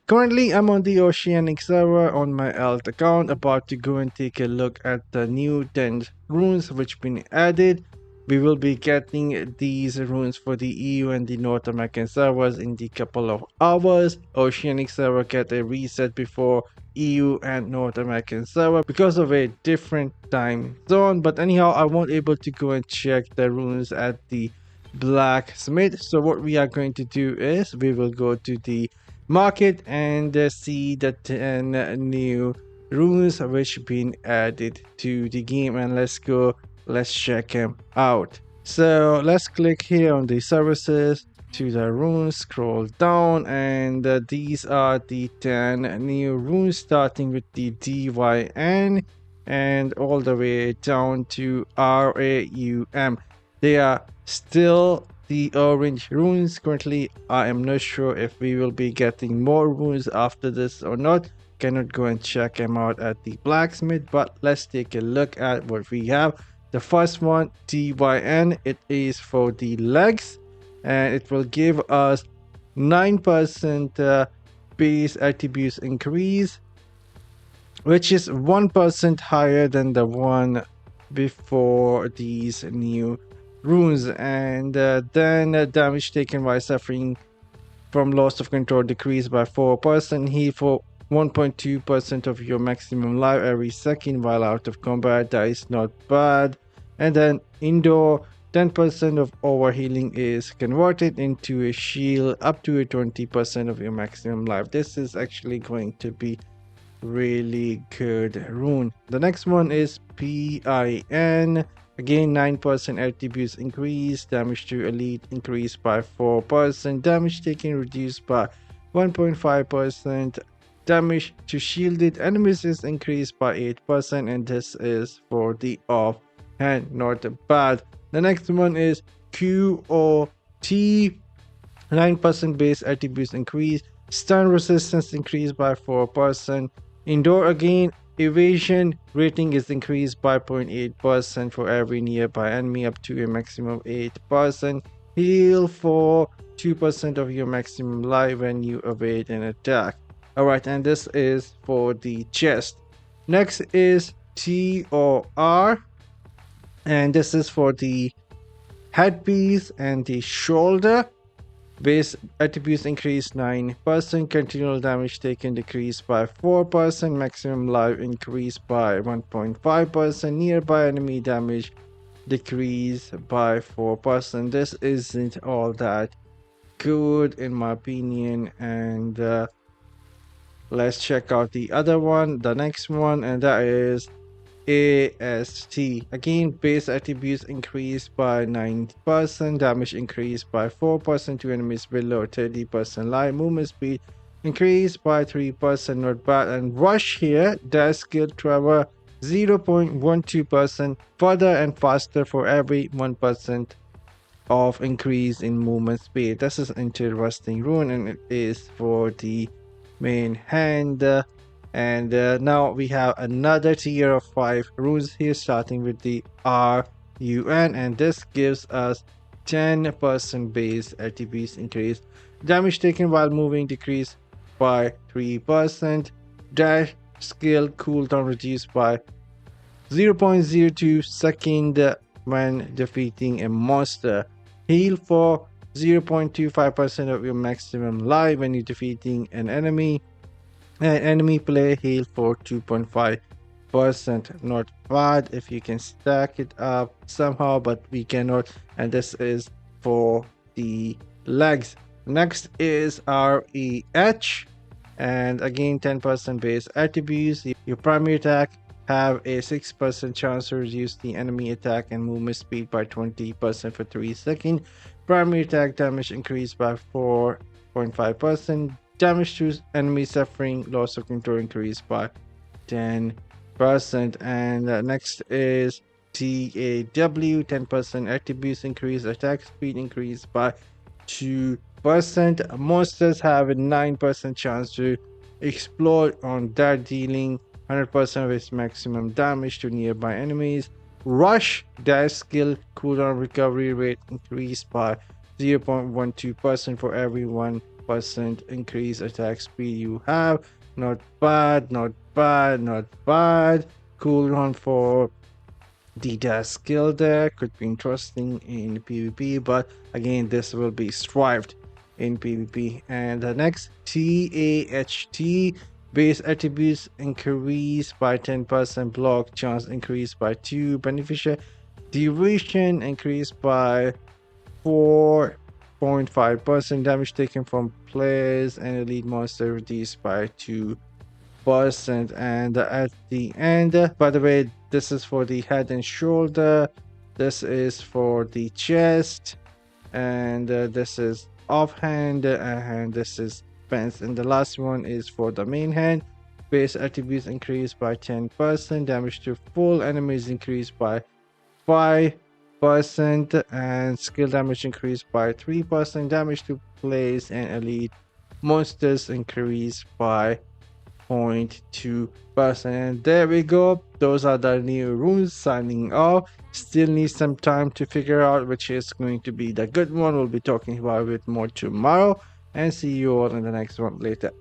Currently, I'm on the Oceanic server on my alt account, about to go and take a look at the new 10 runes which been added. We will be getting these runes for the EU and the North American servers in the couple of hours. Oceanic server get a reset before EU and North American server because of a different time zone. But anyhow, I won't able to go and check the runes at the blacksmith. So what we are going to do is we will go to the market and see the 10 new runes which been added to the game, and let's check them out. So let's click here on the services to the runes, scroll down, and these are the 10 new runes, starting with the DYN and all the way down to RAUM. They are still the orange runes. Currently, I am not sure if we will be getting more runes after this or not. Cannot go and check them out at the blacksmith, but let's take a look at what we have. The first one, TYN, it is for the legs, and it will give us 9% base attributes increase, which is 1% higher than the one before these new runes. And then damage taken while suffering from loss of control decreased by 4%. Heal for 1.2% of your maximum life every second while out of combat. That is not bad. And then indoor, 10% of overhealing is converted into a shield up to a 20% of your maximum life. This is actually going to be really good rune. The next one is PIN. Again, 9% attributes increase, damage to elite increased by 4%, damage taken reduced by 1.5%, damage to shielded enemies is increased by 8%, and this is for the off hand, not bad. The next one is QOT. 9% base attributes increase, stun resistance increased by 4%. Indoor, again, evasion rating is increased by 0.8% for every nearby enemy up to a maximum of 8%. Heal for 2% of your maximum life when you evade an attack. Alright, and this is for the chest. Next is TOR, and this is for the headpiece and the shoulder. Base attributes increased 9%, continual damage taken decreased by 4%, maximum life increased by 1.5%, nearby enemy damage decreased by 4%. This isn't all that good in my opinion, and let's check out the other one, the next one, and that is AST. Again, base attributes increased by 9%, damage increased by 4% to enemies below 30% life, movement speed increased by 3%, not bad. And rush here, dash skill travel 0.12% further and faster for every 1% of increase in movement speed. This is interesting rune, and it is for the main hand. And now we have another tier of 5 runes here, starting with the RUN, and this gives us 10% base attributes increase, damage taken while moving decreased by 3%, dash skill cooldown reduced by 0.02 second when defeating a monster, heal for 0.25% of your maximum life when you're defeating an enemy, and enemy play heal for 2.5%. Not bad if you can stack it up somehow, but we cannot, and this is for the legs. Next is REH, and again 10% base attributes. Your primary attack have a 6% chance to reduce the enemy attack and movement speed by 20% for 3 seconds. Primary attack damage increased by 4.5%. Damage to enemy suffering loss of control increased by 10%. And next is TAW, 10% attributes increase, attack speed increased by 2%. Monsters have a 9% chance to explode on that, dealing 100% of its maximum damage to nearby enemies. Rush, dash skill cooldown recovery rate increased by 0.12% for every 1 5% increase attack speed you have. Not bad, not bad, not bad. Cooldown for the dash skill there could be interesting in PvP, but again, this will be strived in PvP. And the next TAHT base attributes increase by 10%, block chance increase by 2, beneficial duration increased by 4.5%, damage taken from players and elite monster reduced by 2%. And at the end, by the way, this is for the head and shoulder, this is for the chest, and this is offhand, and this is fence. And the last one is for the main hand. Base attributes increased by 10%, damage to full enemies increased by 5%, and skill damage increased by 3%, damage to plays and elite monsters increased by 0.2%. And there we go. Those are the new runes. Signing off. Still need some time to figure out which is going to be the good one. We'll be talking about it more tomorrow. And see you all in the next one later.